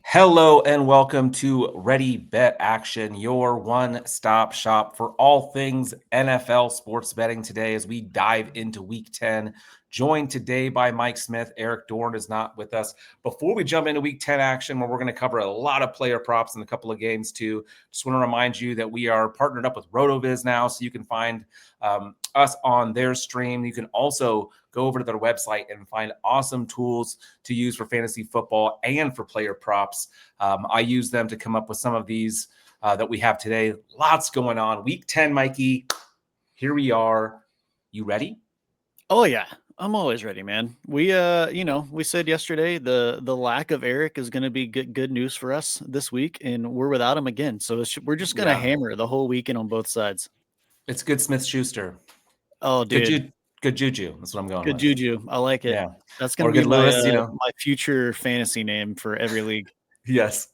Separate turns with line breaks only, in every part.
Hello and welcome to Ready Bet Action, your one-stop shop for all things NFL sports betting today as we dive into Week 10. Joined today by Mike Smith. Eric Dorn is not with us. Before we jump into Week 10 action, where we're going to cover a lot of player props and a couple of games too, just want to remind you that we are partnered up with RotoViz now, so you can find us on their stream. You can also go over to their website and find awesome tools to use for fantasy football and for player props. I use them to come up with some of these that we have today. Lots going on. Week 10, Mikey. Here we are. You ready?
Oh yeah, I'm always ready, man. We said yesterday the lack of Eric is going to be good news for us this week, and we're without him again. So we're just going to hammer the whole weekend on both sides.
It's good Smith-Schuster.
Oh, dude.
Good juju. That's what I'm going
with. Good juju. I like it.
Yeah.
That's going to be
my,
Lewis, my future fantasy name for every league.
Yes.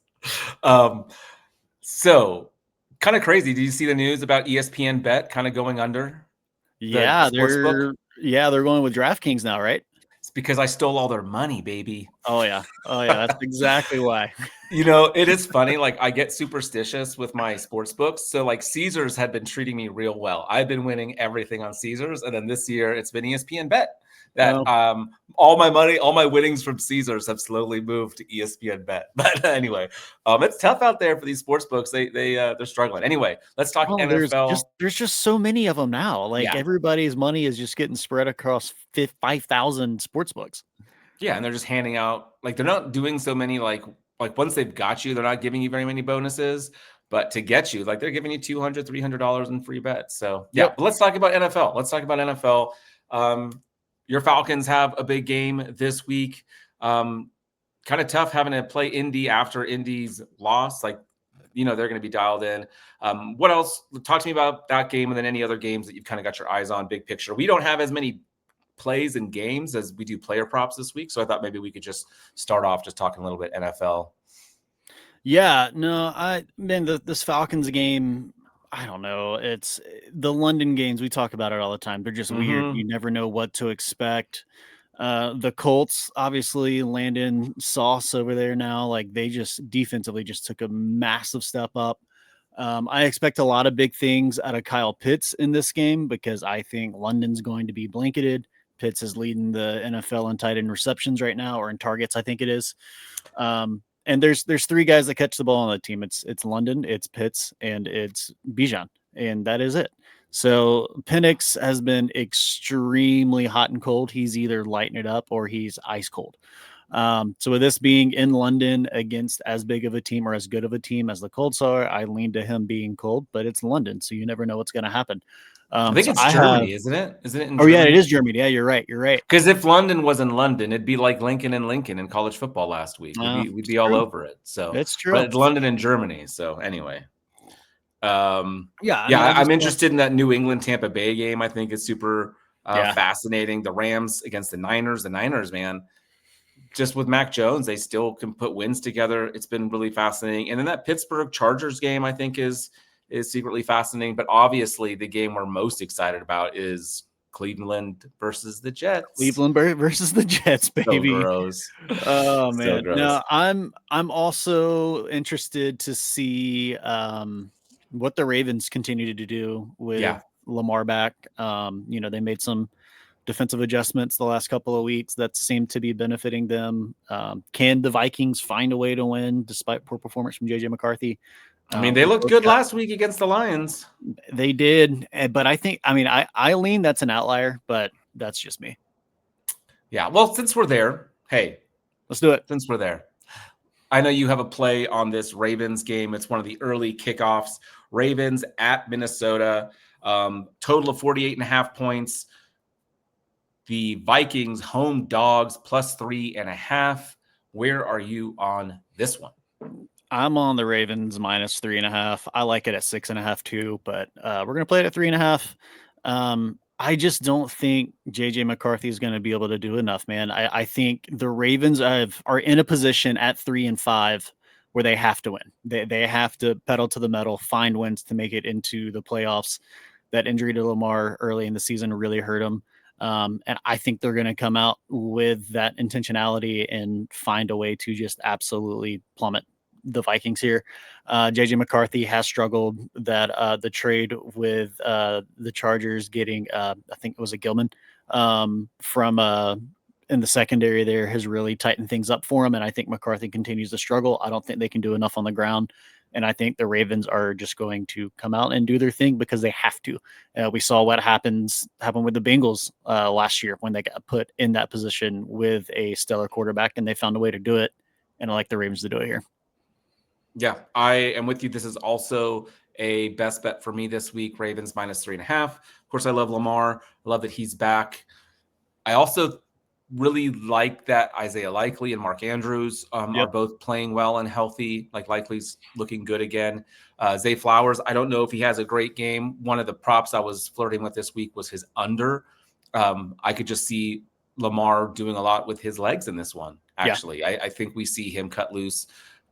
So kind of crazy. Did you see the news about ESPN Bet kind of going under?
Yeah, they're going with DraftKings now, right?
It's because I stole all their money, baby.
Oh yeah. That's exactly why.
It is funny. Like, I get superstitious with my sports books. So like Caesars had been treating me real well. I've been winning everything on Caesars. And then this year it's been ESPN Bet. That all my money, all my winnings from Caesars have slowly moved to ESPN Bet. But anyway, it's tough out there for these sports books. They're struggling. Anyway, let's talk NFL.
There's just so many of them now. Like everybody's money is just getting spread across 5,000 sports books.
Yeah, and they're just handing out, like, they're not doing so many like once they've got you, they're not giving you very many bonuses. But to get you, like, they're giving you $200, $300 in free bets. So yeah, but let's talk about NFL. Your Falcons have a big game this week. Kind of tough having to play Indy after Indy's loss. Like, they're going to be dialed in. What else? Talk to me about that game and then any other games that you've kind of got your eyes on, big picture. We don't have as many plays and games as we do player props this week. So I thought maybe we could just start off just talking a little bit NFL.
Yeah, no, this Falcons game, I don't know. It's the London games. We talk about it all the time. They're just weird. You never know what to expect. The Colts, obviously, Landon Sauce over there now, like, they just defensively just took a massive step up. I expect a lot of big things out of Kyle Pitts in this game because I think London's going to be blanketed. Pitts is leading the NFL in tight end receptions right now, or in targets, I think it is. And there's three guys that catch the ball on the team. It's London, it's Pitts, and it's Bijan, and that is it. So Penix has been extremely hot and cold. He's either lighting it up or he's ice cold. So with this being in London against as big of a team or as good of a team as the Colts are, I lean to him being cold, but it's London, so you never know what's going to happen.
I think it's Germany, isn't it? Isn't it in
Germany? Yeah, it is Germany. Yeah, you're right.
Because if London was in London, it'd be like Lincoln and Lincoln in college football last week. We'd be all over it. So
it's true.
But it's London and Germany. So anyway. I'm interested in that New England Tampa Bay game. I think it's super fascinating. The Rams against the Niners. The Niners, man, just with Mac Jones, they still can put wins together. It's been really fascinating. And then that Pittsburgh Chargers game, I think, is secretly fascinating. But obviously, the game we're most excited about is Cleveland versus the Jets.
Cleveland versus the Jets, baby.
So gross.
Oh man. So gross. No, I'm also interested to see what the Ravens continue to do with Lamar back. They made some defensive adjustments the last couple of weeks that seem to be benefiting them. Can the Vikings find a way to win despite poor performance from JJ McCarthy?
I mean, they looked good last week against the Lions.
They did, but I lean that's an outlier, but that's just me.
Yeah, well, since we're there, hey,
let's do it.
Since we're there, I know you have a play on this Ravens game. It's one of the early kickoffs. Ravens at Minnesota, total of 48.5 points. The Vikings home dogs plus 3.5. Where are you on this one?
I'm on the Ravens minus 3.5. I like it at 6.5 too, but we're going to play it at 3.5. I just don't think JJ McCarthy is going to be able to do enough, man. I think the Ravens are in a position at 3-5 where they have to win. They have to pedal to the metal, find wins to make it into the playoffs. That injury to Lamar early in the season really hurt him. And I think they're going to come out with that intentionality and find a way to just absolutely plummet the Vikings here. JJ McCarthy has struggled. That the trade with the Chargers getting, I think it was a Gilman from in the secondary there has really tightened things up for him. And I think McCarthy continues to struggle. I don't think they can do enough on the ground. And I think the Ravens are just going to come out and do their thing because they have to. We saw what happened with the Bengals last year when they got put in that position with a stellar quarterback, and they found a way to do it. And I like the Ravens to do it here.
Yeah, I am with you. This is also a best bet for me this week. Ravens -3.5. Of course, I love Lamar. I love that he's back. I also really like that Isaiah Likely and Mark Andrews are both playing well and healthy. Like Likely's looking good again. Zay Flowers, I don't know if he has a great game. One of the props I was flirting with this week was his under. I could just see Lamar doing a lot with his legs in this one, actually. Yeah. I think we see him cut loose.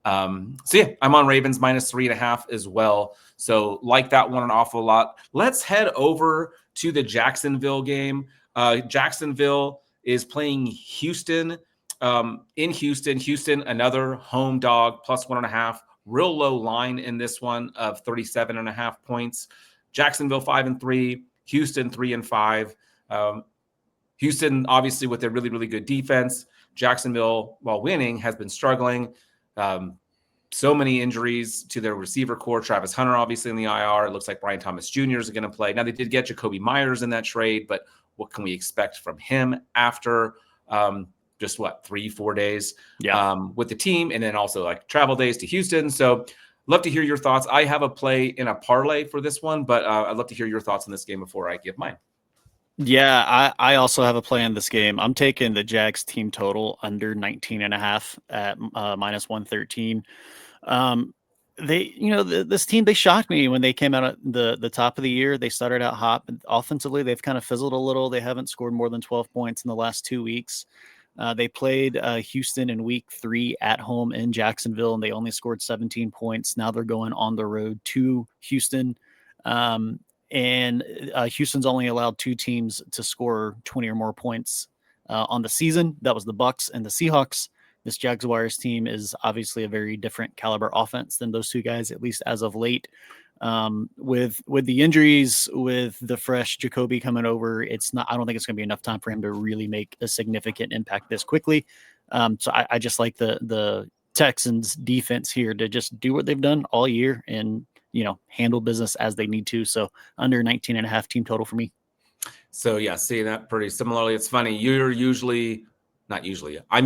So yeah, I'm on Ravens -3.5 as well. So like that one an awful lot. Let's head over to the Jacksonville game. Jacksonville is playing Houston in Houston. Houston, another home dog, +1.5. Real low line in this one of 37.5 points. Jacksonville 5-3. Houston 3-5. Houston, obviously, with their really, really good defense. Jacksonville, while winning, has been struggling. So many injuries to their receiver core. Travis Hunter, obviously, in the IR. It looks like Brian Thomas Jr. is going to play. Now, they did get Jacoby Myers in that trade, but what can we expect from him after just 3-4 days with the team, and then also like travel days to Houston? So love to hear your thoughts. I have a play in a parlay for this one, but I'd love to hear your thoughts on this game before I give mine.
Yeah, I also have a play in this game. I'm taking the Jags team total under 19.5 at -113. This team, they shocked me when they came out at the top of the year. They started out hot, but offensively, they've kind of fizzled a little. They haven't scored more than 12 points in the last 2 weeks. They played Houston in week 3 at home in Jacksonville, and they only scored 17 points. Now they're going on the road to Houston. And Houston's only allowed 2 teams to score 20 or more points on the season. That was the Bucs and the Seahawks. This Jaguars team is obviously a very different caliber offense than those 2 guys, at least as of late. With the injuries, with the fresh Jacoby coming over, I don't think it's going to be enough time for him to really make a significant impact this quickly. So I just like the Texans defense here to just do what they've done all year and handle business as they need to. So under 19.5 team total for me.
So yeah, seeing that pretty similarly. It's funny. I'm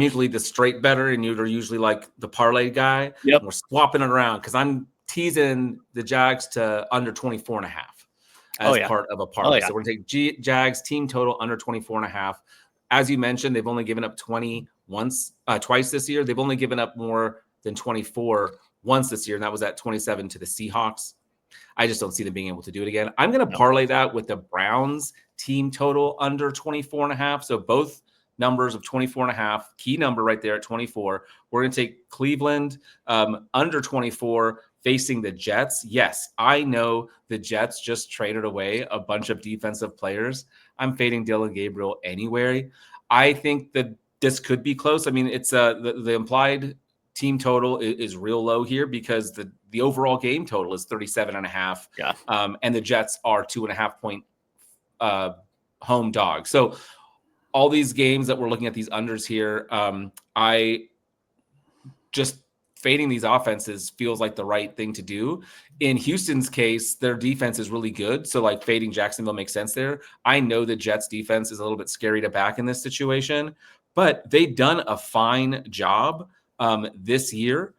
usually the straight better, and you're usually like the parlay guy.
Yep.
We're swapping it around because I'm teasing the Jags to under 24.5 as part of a parlay. So we're going to take Jags team total under 24.5. As you mentioned, they've only given up 20 twice this year. They've only given up more than 24 once this year, and that was at 27 to the Seahawks. I just don't see them being able to do it again. I'm going to parlay that with the Browns team total under 24.5. So both numbers of 24.5, key number right there at 24. We're going to take Cleveland under 24 facing the Jets. Yes, I know the Jets just traded away a bunch of defensive players. I'm fading Dylan Gabriel anyway. I think that this could be close. I mean, it's the implied team total is real low here because the overall game total is 37.5.
Yeah.
And the Jets are 2.5 point home dog. So all these games that we're looking at, these unders here, I just fading these offenses feels like the right thing to do. In Houston's case, their defense is really good. So like fading Jacksonville makes sense there. I know the Jets defense is a little bit scary to back in this situation, but they've done a fine job this year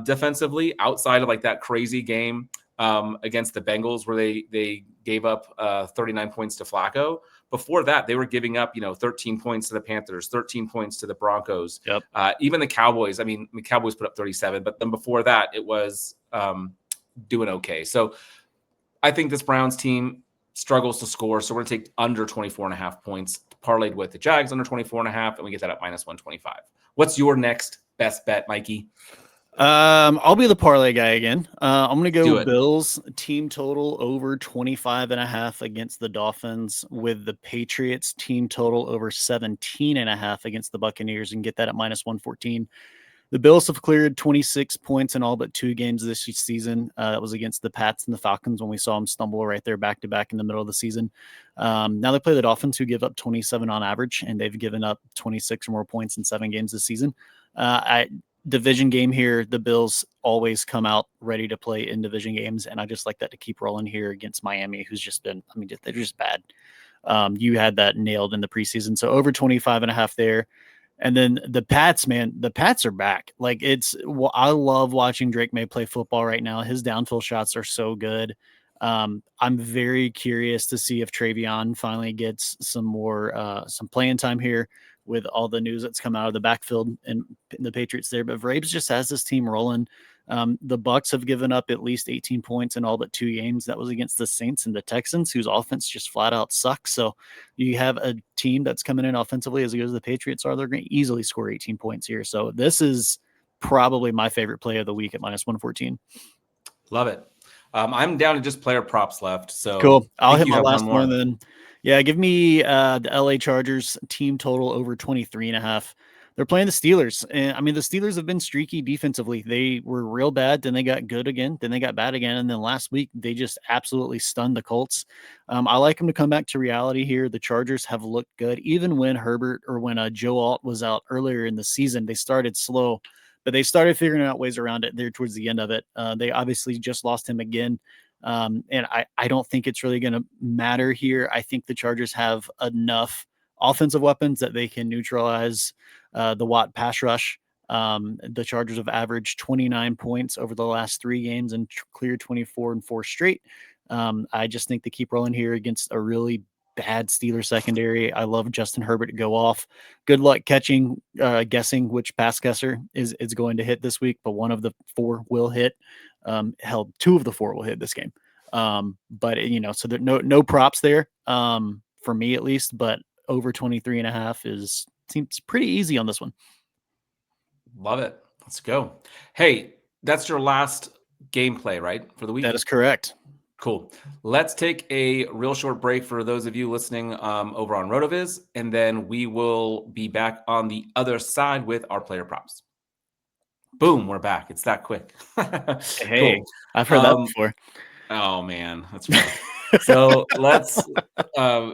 defensively outside of like that crazy game against the Bengals where they gave up 39 points to Flacco. Before that, they were giving up, 13 points to the Panthers, 13 points to the Broncos.
Yep.
Even the Cowboys. I mean, the Cowboys put up 37, but then before that, it was doing okay. So I think this Browns team struggles to score. So we're going to take under 24.5 points, parlayed with the Jags under 24.5, and we get that at -125. What's your next best bet, Mikey?
I'll be the parlay guy again. I'm going to go
Do it.
Bills team total over 25.5 against the Dolphins, with the Patriots team total over 17.5 against the Buccaneers, and get that at -114. The Bills have cleared 26 points in all but 2 games this season. That was against the Pats and the Falcons when we saw them stumble right there back to back in the middle of the season. Now they play the Dolphins, who give up 27 on average, and they've given up 26 or more points in 7 games this season. Division game here, the Bills always come out ready to play in division games, and I just like that to keep rolling here against Miami, who's just been, I mean, they're just bad. You had that nailed in the preseason. So over 25.5 there. And then the Pats, man, the Pats are back. Like, I love watching Drake May play football right now. His downfield shots are so good. I'm very curious to see if Travion finally gets some playing time here with all the news that's come out of the backfield and the Patriots there. But Vrabes just has this team rolling. The Bucks have given up at least 18 points in all but 2 games. That was against the Saints and the Texans, whose offense just flat out sucks. So you have a team that's coming in offensively as good as the Patriots are. They're going to easily score 18 points here. So this is probably my favorite play of the week at -114.
Love it. I'm down to just player props left. So
Cool. I'll hit
you
my
have
last
one more.
one then. Yeah, give me the LA Chargers team total over 23.5. They're playing the Steelers. And I mean, the Steelers have been streaky defensively. They were real bad, then they got good again, then they got bad again. And then last week, they just absolutely stunned the Colts. I like them to come back to reality here. The Chargers have looked good. Even when Joe Alt was out earlier in the season, they started slow, but they started figuring out ways around it there towards the end of it. They obviously just lost him again. And I don't think it's really going to matter here. I think the Chargers have enough offensive weapons that they can neutralize the Watt pass rush. The Chargers have averaged 29 points over the last 3 games and cleared 24 and 4 straight. I just think they keep rolling here against a really bad Steelers secondary. I love Justin Herbert to go off. Good luck guessing which pass guesser is going to hit this week, but one of the 4 will hit. 2 of the 4 will hit this game. But so there no props there for me at least, but over 23.5 seems pretty easy on this one.
Love it. Let's go. Hey, that's your last gameplay, right? For the week?
That is correct.
Cool. Let's take a real short break for those of you listening over on RotoViz, and then we will be back on the other side with our player props. Boom, we're back. It's that quick.
Hey, cool. I've heard that before.
Oh, man. That's right. So let's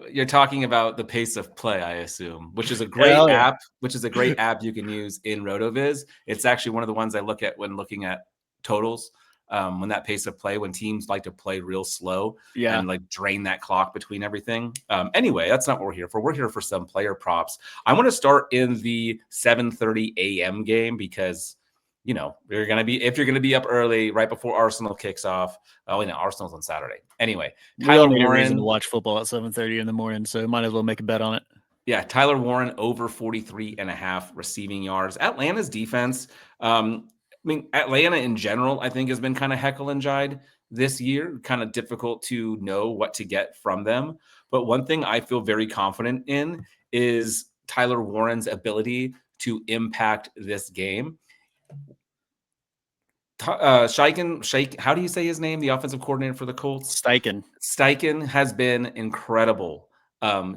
you're talking about the pace of play, I assume, which is a great app, you can use in RotoViz. It's actually one of the ones I look at when looking at totals. When that pace of play, when teams like to play real slow and like drain that clock between everything. Anyway, that's not what we're here for. We're here for some player props. I want to start in the 7:30 a.m. game because if you're going to be up early right before Arsenal kicks off. Oh, Arsenal's on Saturday. Anyway,
Tyler Warren, a reason to watch football at 7:30 in the morning, so might as well make a bet on it.
Yeah, Tyler Warren over 43.5 receiving yards. Atlanta's defense, Atlanta in general, I think, has been kind of Jekyll and Hyde this year. Kind of difficult to know what to get from them. But one thing I feel very confident in is Tyler Warren's ability to impact this game. Steichen, how do you say his name? The offensive coordinator for the Colts? Steichen has been incredible,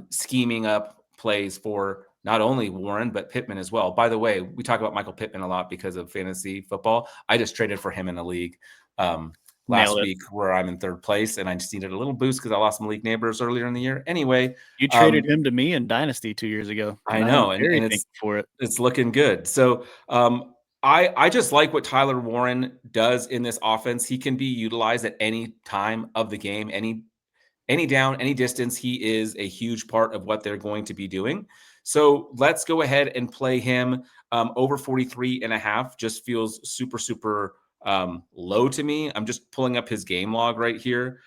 scheming up plays for not only Warren, but Pittman as well. By the way, we talk about Michael Pittman a lot because of fantasy football. I just traded for him in a league last week where I'm in 3rd place, and I just needed a little boost because I lost Malik Neighbors earlier in the year. Anyway,
you traded him to me in Dynasty 2 years ago.
I know, and it's looking good. So I just like what Tyler Warren does in this offense. He can be utilized at any time of the game, any down, any distance. He is a huge part of what they're going to be doing. So let's go ahead and play him. Over 43.5 just feels super, super low to me. I'm just pulling up his game log right here.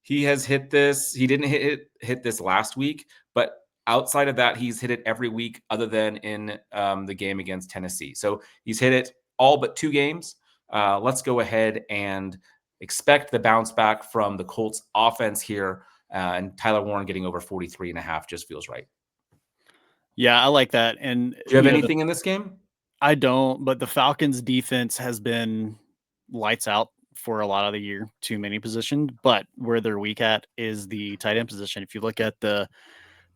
He has hit this. He didn't hit this last week, but outside of that, he's hit it every week other than in the game against Tennessee. So he's hit it all but 2 games. Let's go ahead and expect the bounce back from the Colts offense here. And Tyler Warren getting over 43.5 just feels right.
Yeah, I like that. And
do you have anything in this game?
I don't, but the Falcons defense has been lights out for a lot of the year, too many positions, but where they're weak at is the tight end position. If you look at the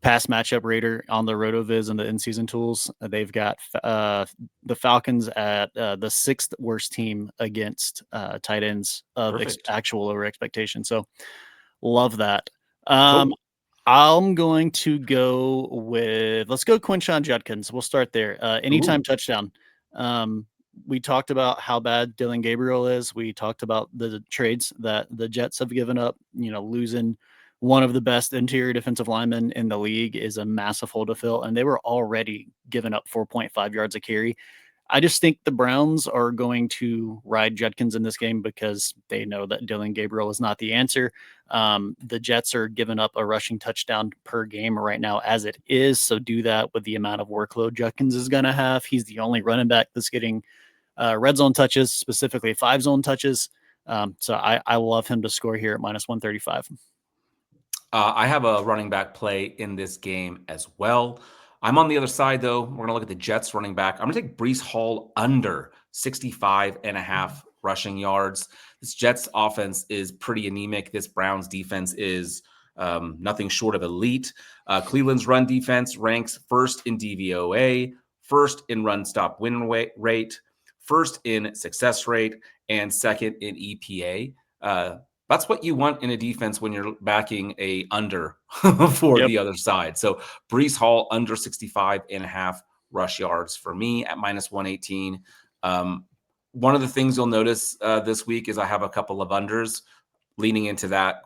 pass matchup rater on the RotoViz and the in-season tools, they've got the Falcons at the sixth worst team against tight ends of actual over expectation. So love that.
Cool.
I'm going to go with, let's go Quinshon Judkins. We'll start there. Anytime touchdown. We talked about how bad Dylan Gabriel is. We talked about the trades that the Jets have given up. Losing one of the best interior defensive linemen in the league is a massive hole to fill, and they were already giving up 4.5 yards a carry. I just think the Browns are going to ride Judkins in this game because they know that Dylan Gabriel is not the answer. The Jets are giving up a rushing touchdown per game right now as it is. So do that with the amount of workload Judkins is going to have. He's the only running back that's getting red zone touches, specifically 5 zone touches. So I love him to score here at minus 135.
I have a running back play in this game as well. I'm on the other side, though. We're going to look at the Jets running back. I'm going to take Breece Hall under 65.5 rushing yards. This Jets offense is pretty anemic. This Browns defense is nothing short of elite. Cleveland's run defense ranks first in DVOA, first in run stop win rate, first in success rate, and second in EPA. That's what you want in a defense when you're backing a under for the other side. So Breece Hall under 65.5 rush yards for me at minus 118. One of the things you'll notice this week is I have a couple of unders leaning into that.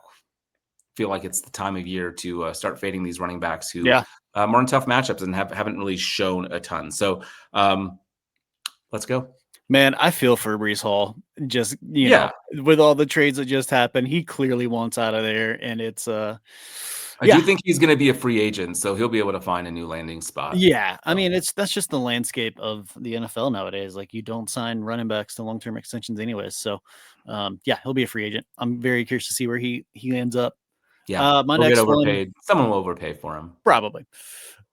Feel like it's the time of year to start fading these running backs who are in tough matchups and haven't really shown a ton. So let's go.
Man, I feel for Breece Hall. Just, know, with all the trades that just happened, he clearly wants out of there. And it's
I do think he's going to be a free agent, so he'll be able to find a new landing spot.
Yeah. I mean, that's just the landscape of the NFL nowadays. Like, you don't sign running backs to long-term extensions anyways. So he'll be a free agent. I'm very curious to see where he ends up.
Yeah.
My next
one, someone will overpay for him.
Probably.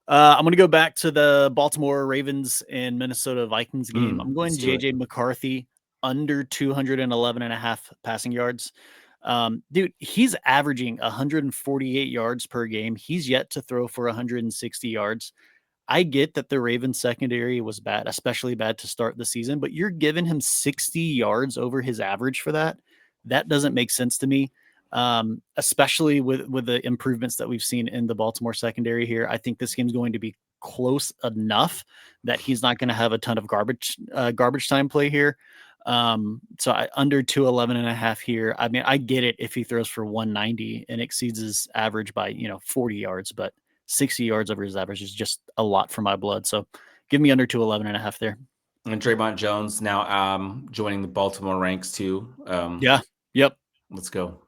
I'm going to go back to the Baltimore Ravens and Minnesota Vikings game. I'm going JJ McCarthy under 211.5 passing yards. Dude, he's averaging 148 yards per game. He's yet to throw for 160 yards. I get that the Ravens secondary was bad, especially bad to start the season, but you're giving him 60 yards over his average for that. That doesn't make sense to me. Especially with the improvements that we've seen in the Baltimore secondary here. I think this game's going to be close enough that he's not going to have a ton of garbage time play here. So I under 211.5 here. I mean, I get it if he throws for 190 and exceeds his average by 40 yards, but 60 yards over his average is just a lot for my blood. So give me under 211.5 there.
And Draymond Jones now joining the Baltimore ranks too.
Yep.
Let's go.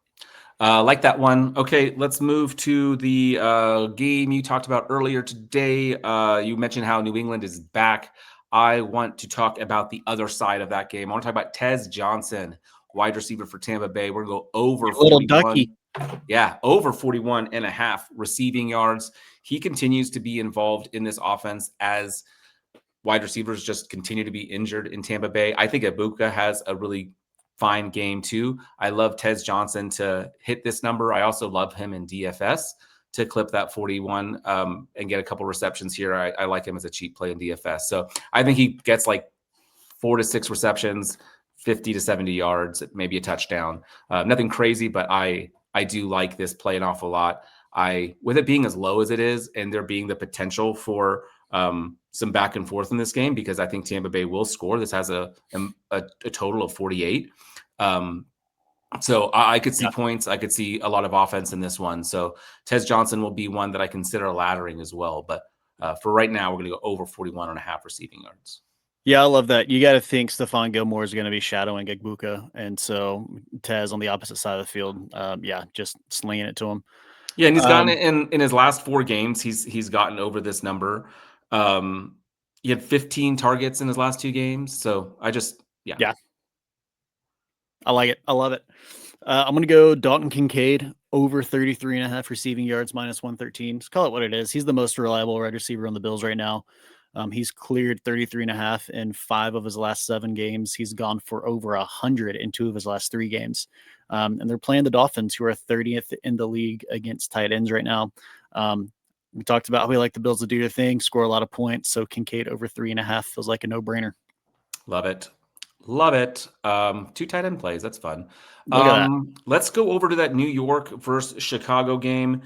Like that one. Okay, let's move to the game you talked about earlier today. You mentioned how New England is back. I want to talk about the other side of that game. I want to talk about Tez Johnson, wide receiver for Tampa Bay. We're going to go over 41.
Ducky.
Yeah, over 41.5 receiving yards. He continues to be involved in this offense as wide receivers just continue to be injured in Tampa Bay. I think Ibuka has a really fine game too. I love Tez Johnson to hit this number. I also love him in DFS to clip that 41 and get a couple receptions here. I like him as a cheap play in DFS. So I think he gets like 4 to 6 receptions, 50 to 70 yards, maybe a touchdown. Nothing crazy, but I do like this play an awful lot. With it being as low as it is and there being the potential for some back and forth in this game, because I think Tampa Bay will score. This has a total of 48. So I could see points. I could see a lot of offense in this one. So Tez Johnson will be one that I consider laddering as well. But for right now, we're going to go over 41.5 receiving yards.
Yeah, I love that. You got to think Stephon Gilmore is going to be shadowing Ibuka. And so Tez on the opposite side of the field, just slinging it to him.
Yeah, and he's gotten it in his last 4 games. He's gotten over this number. He had 15 targets in his last 2 games. So
Yeah. I like it. I love it. I'm going to go Dalton Kincaid over 33.5 receiving yards, minus 113. Just call it what it is. He's the most reliable wide receiver on the Bills right now. He's cleared 33.5 in 5 of his last 7 games. He's gone for over 100 in 2 of his last 3 games. And they're playing the Dolphins, who are 30th in the league against tight ends right now. We talked about how we like the Bills to do their thing, score a lot of points. So Kincaid over 3.5 feels like a no-brainer.
Love it. Love it. 2 tight end plays. That's fun.
Look at that.
Let's go over to that New York versus Chicago game.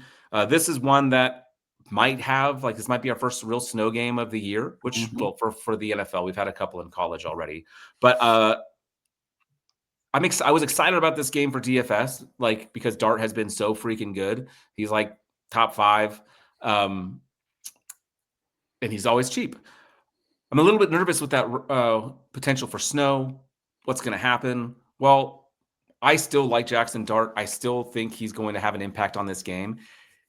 This is one that might have, like, this might be our first real snow game of the year, which, well, for the NFL, we've had a couple in college already. But I was excited about this game for DFS, like, because Dart has been so freaking good. He's like top 5, and he's always cheap. I'm a little bit nervous with that potential for snow. What's going to happen? Well, I still like Jackson Dart. I still think he's going to have an impact on this game.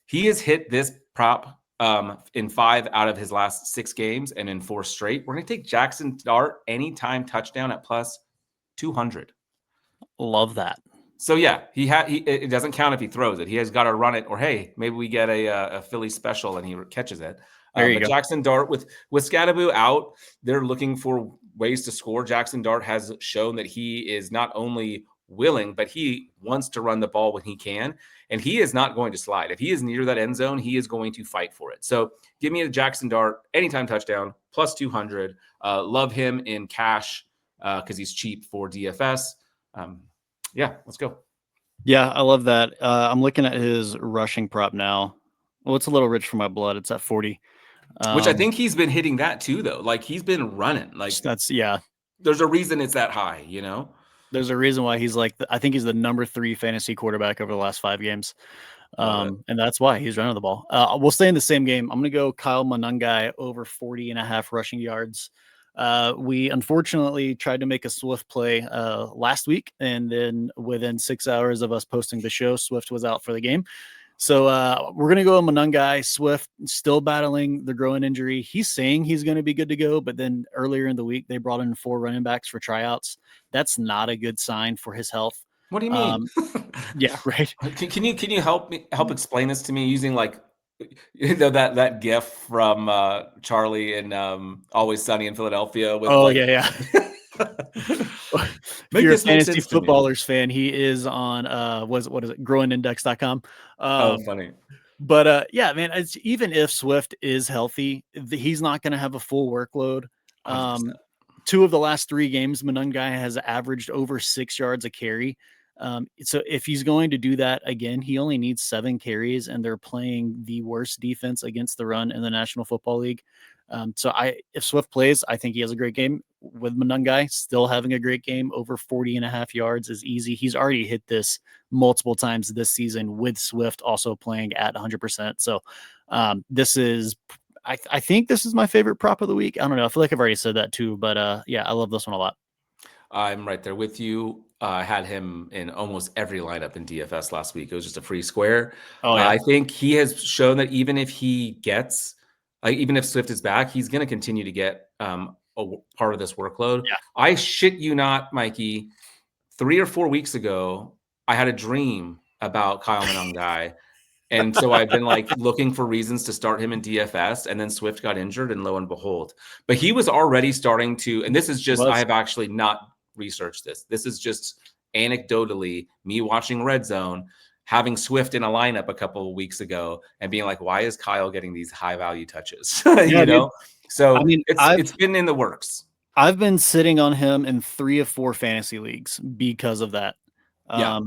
He has hit this prop in 5 out of his last 6 games and in 4 straight. We're going to take Jackson Dart anytime touchdown at plus 200.
Love that.
So yeah, it doesn't count if he throws it. He has got to run it, or hey, maybe we get a Philly special and he catches it.
There you go.
Jackson Dart with Scadaboo out, they're looking for ways to score. Jackson Dart has shown that he is not only willing, but he wants to run the ball when he can, and he is not going to slide. If he is near that end zone, he is going to fight for it. So give me a Jackson Dart anytime touchdown plus 200. Love him in cash because he's cheap for DFS. Yeah, let's go.
Yeah, I love that. I'm looking at his rushing prop now. Well, it's a little rich for my blood. It's at 40.
Which I think he's been hitting that too, though. Like, he's been running. Like,
that's, yeah.
There's a reason it's that high, you know?
There's a reason why he's like, I think he's the number 3 fantasy quarterback over the last 5 games. And that's why he's running the ball. We'll stay in the same game. I'm going to go Kyle Monangai over 40.5 rushing yards. We unfortunately tried to make a Swift play last week, and then within 6 hours of us posting the show, Swift was out for the game. So we're going to go Monangai. Swift still battling the groin injury. He's saying he's going to be good to go, but then earlier in the week, they brought in 4 running backs for tryouts. That's not a good sign for his health.
What do you mean?
Yeah, right.
Can you help explain this to me using, like, you know, that gif from Charlie and Always Sunny in Philadelphia with,
yeah. If you're a fantasy footballers fan, he is on what is it, groinindex.com.
Funny.
But yeah, man, it's, even if Swift is healthy, he's not going to have a full workload.
100%.
2 of the last 3 games, Monangai has averaged over 6 yards a carry. So if he's going to do that again, he only needs 7 carries, and they're playing the worst defense against the run in the National Football League. So if Swift plays, I think he has a great game. With Monangai still having a great game, over 40.5 yards is easy. He's already hit this multiple times this season with Swift also playing at 100%. So this is, I think this is my favorite prop of the week. I don't know. I feel like I've already said that too, but yeah, I love this one a lot.
I'm right there with you. I had him in almost every lineup in DFS last week. It was just a free square.
Oh, yeah.
I think he has shown that even if Swift is back, he's going to continue to get a part of this workload.
Yeah.
I shit you not, Mikey. 3 or 4 weeks ago, I had a dream about Kyle Monangai. And so I've been like looking for reasons to start him in DFS, and then Swift got injured, and lo and behold. But he was already starting to, and this is just, I have actually not researched this. This is just anecdotally me watching Red Zone, having Swift in a lineup a couple of weeks ago and being like, why is Kyle getting these high value touches? You know? So I mean, it's been in the works.
I've been sitting on him in 3 of 4 fantasy leagues because of that.
Yeah.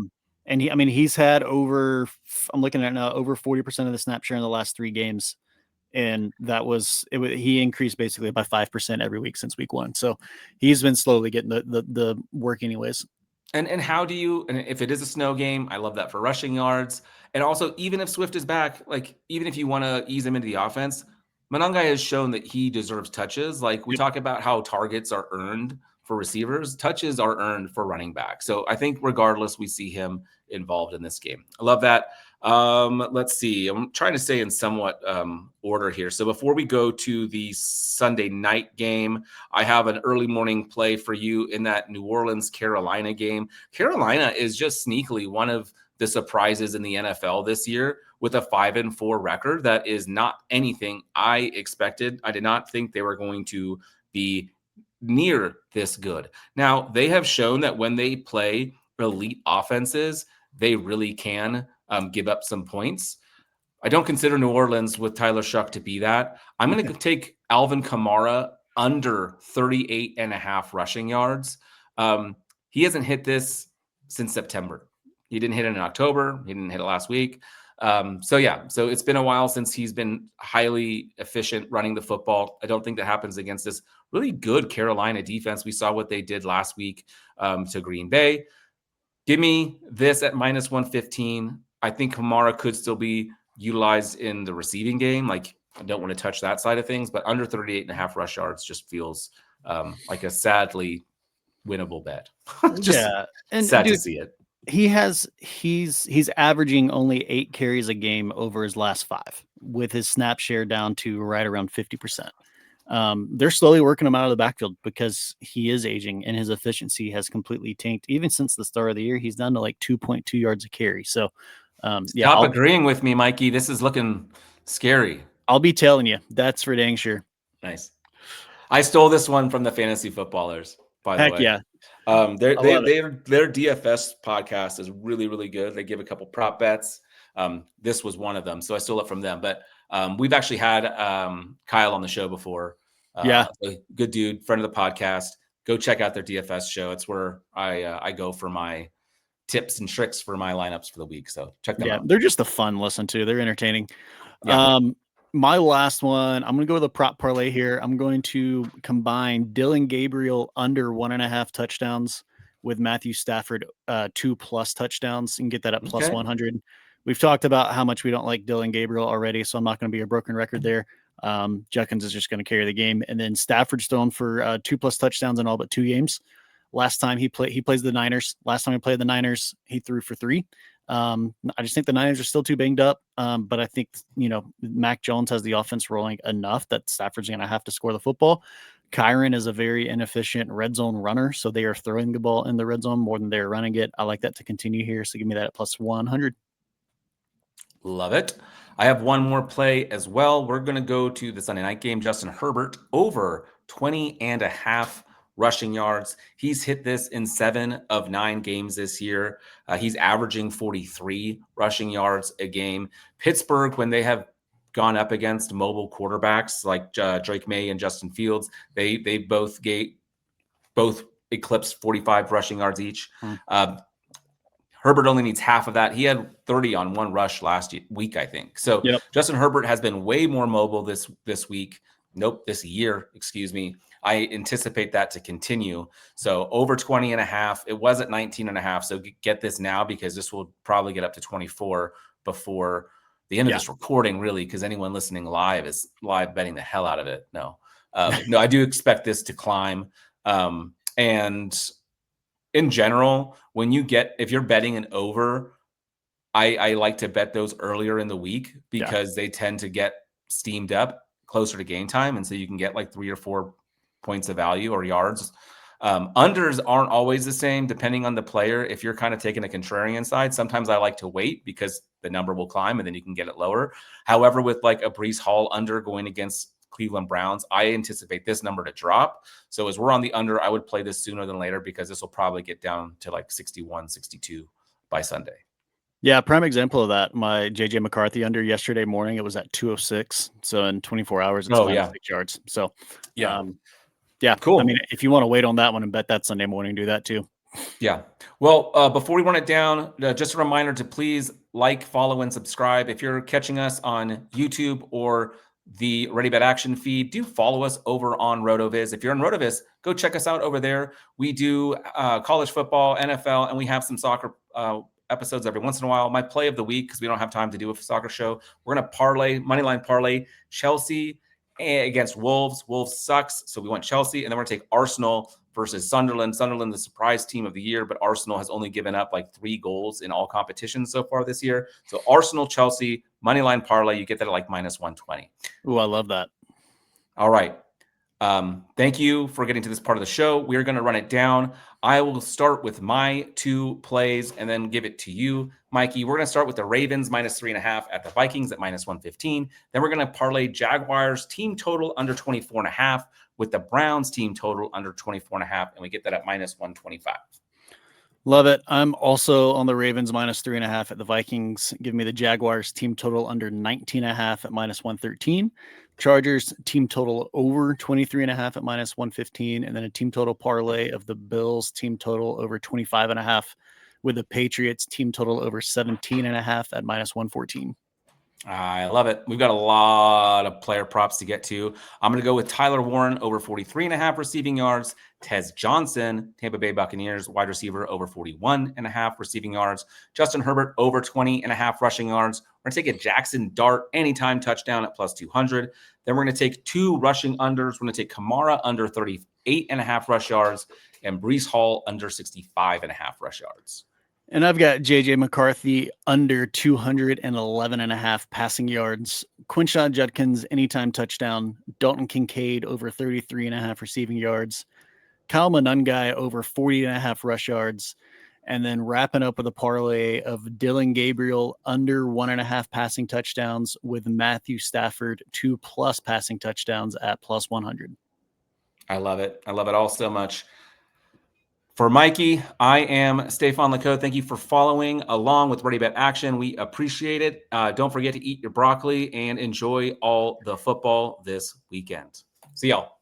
And he's had over 40% of the snap share in the last 3 games. And he increased basically by 5% every week since week 1. So he's been slowly getting the work anyways.
And how do you, and if it is a snow game, I love that for rushing yards. And also, even if Swift is back, like, even if you want to ease him into the offense, Monangai has shown that he deserves touches. Like, we talk about how targets are earned for receivers, touches are earned for running back. So I think regardless, we see him involved in this game. I love that. Let's see. I'm trying to stay in somewhat order here. So before we go to the Sunday night game, I have an early morning play for you in that New Orleans Carolina game. Carolina is just sneakily one of the surprises in the NFL this year with a 5-4 record. That is not anything I expected. I did not think they were going to be near this good. Now, they have shown that when they play elite offenses, they really can give up some points. I don't consider New Orleans with Tyler Shuck to be that. I'm going to take Alvin Kamara under 38.5 rushing yards. He hasn't hit this since September. He didn't hit it in October. He didn't hit it last week. So it's been a while since he's been highly efficient running the football. I don't think that happens against this really good Carolina defense. We saw what they did last week to Green Bay. Give me this at minus 115. I think Kamara could still be utilized in the receiving game. Like, I don't want to touch that side of things, but under 38.5 rush yards just feels like a sadly winnable bet. And sad to see it.
He's averaging only 8 carries a game over his last 5, with his snap share down to right around 50%. They're slowly working him out of the backfield because he is aging and his efficiency has completely tanked. Even since the start of the year, he's down to like 2.2 yards a carry. So,
stop agreeing with me, Mikey. This is looking scary.
I'll be telling you, that's for dang sure.
Nice. I stole this one from the Fantasy Footballers, by the way.
Heck yeah.
Their DFS podcast is really, really good. They give a couple prop bets. This was one of them, so I stole it from them. But we've actually had Kyle on the show before.
A
good dude, friend of the podcast. Go check out their DFS show. It's where I go for my tips and tricks for my lineups for the week. So check them out.
They're just a fun listen to. They're entertaining.
Yeah.
My last one, I'm going to go with a prop parlay here. I'm going to combine Dillon Gabriel under 1.5 touchdowns with Matthew Stafford 2+ touchdowns and get that at plus 100. We've talked about how much we don't like Dillon Gabriel already, so I'm not going to be a broken record there. Judkins is just going to carry the game. And then Stafford's thrown for 2+ touchdowns in all but 2 games. Last time he plays the Niners. Last time he played the Niners, he threw for 3. I just think the Niners are still too banged up. But I think, Mac Jones has the offense rolling enough that Stafford's going to have to score the football. Kyron is a very inefficient red zone runner, so they are throwing the ball in the red zone more than they're running it. I like that to continue here. So give me that at plus 100.
Love it. I have one more play as well. We're going to go to the Sunday night game. Justin Herbert over 20.5 rushing yards. He's hit this in 7 of 9 games this year. He's averaging 43 rushing yards a game. Pittsburgh, when they have gone up against mobile quarterbacks like Drake May and Justin Fields, they both eclipsed 45 rushing yards each. Herbert only needs half of that. He had 30 on one rush last week, I think. So Justin Herbert has been way more mobile this year, excuse me. I anticipate that to continue. So over 20.5, it was at 19.5. So get this now, because this will probably get up to 24 before the end of this recording, really, because anyone listening live is live betting the hell out of it. No, I do expect this to climb. And in general, if you're betting an over, I like to bet those earlier in the week because they tend to get steamed up closer to game time. And so you can get like 3 or 4 points of value or yards. Unders aren't always the same depending on the player. If you're kind of taking a contrarian side, sometimes I like to wait because the number will climb and then you can get it lower. However, with like a Breece Hall under going against Cleveland Browns, I anticipate this number to drop. So as we're on the under, I would play this sooner than later because this will probably get down to like 61, 62 by Sunday. Yeah,
prime example of that. My JJ McCarthy under yesterday morning, it was at 206. So in 24 hours, it's 6 yards. So cool. I mean, if you want to wait on that one and bet that Sunday morning, do that too.
Yeah. Well, before we run it down, just a reminder to please like, follow, and subscribe. If you're catching us on YouTube or the Ready Bet Action feed, do follow us over on RotoViz. If you're on RotoViz, go check us out over there. We do college football, NFL, and we have some soccer episodes every once in a while. My play of the week, because we don't have time to do a soccer show, we're going to moneyline parlay Chelsea against Wolves. Wolves sucks, so we want Chelsea, and then we're going to take Arsenal versus Sunderland. Sunderland, the surprise team of the year, but Arsenal has only given up like 3 goals in all competitions so far this year. So Arsenal, Chelsea, moneyline parlay, you get that at like minus 120.
Ooh, I love that.
All right. Thank you for getting to this part of the show. We are going to run it down. I will start with my 2 plays and then give it to you, Mikey, we're going to start with the Ravens -3.5 at the Vikings at -115. Then we're going to parlay Jaguars team total under 24.5 with the Browns team total under 24.5, and we get that at -125.
Love it. I'm also on the Ravens -3.5 at the Vikings. Give me the Jaguars team total under 19.5 at -113. Chargers team total over 23.5 at -115. And then a team total parlay of the Bills team total over 25.5 with the Patriots team total over 17.5 at -114.
I love it. We've got a lot of player props to get to. I'm going to go with Tyler Warren over 43.5 receiving yards. Tez Johnson, Tampa Bay Buccaneers wide receiver, over 41.5 receiving yards. Justin Herbert over 20.5 rushing yards. We're going to take a Jackson Dart anytime touchdown at +200. Then we're going to take 2 rushing unders. We're going to take Kamara under 38.5 rush yards and Breece Hall under 65.5 rush yards.
And I've got J.J. McCarthy under 211.5 passing yards. Quinshon Judkins anytime touchdown. Dalton Kincaid over 33.5 receiving yards. Kyle Monungai over 40.5 rush yards. And then wrapping up with a parlay of Dillon Gabriel under 1.5 passing touchdowns with Matthew Stafford 2+ passing touchdowns at +100.
I love it. I love it all so much. For Mikey, I am Stefan Lecote. Thank you for following along with Ready Bet Action. We appreciate it. Don't forget to eat your broccoli and enjoy all the football this weekend. See y'all.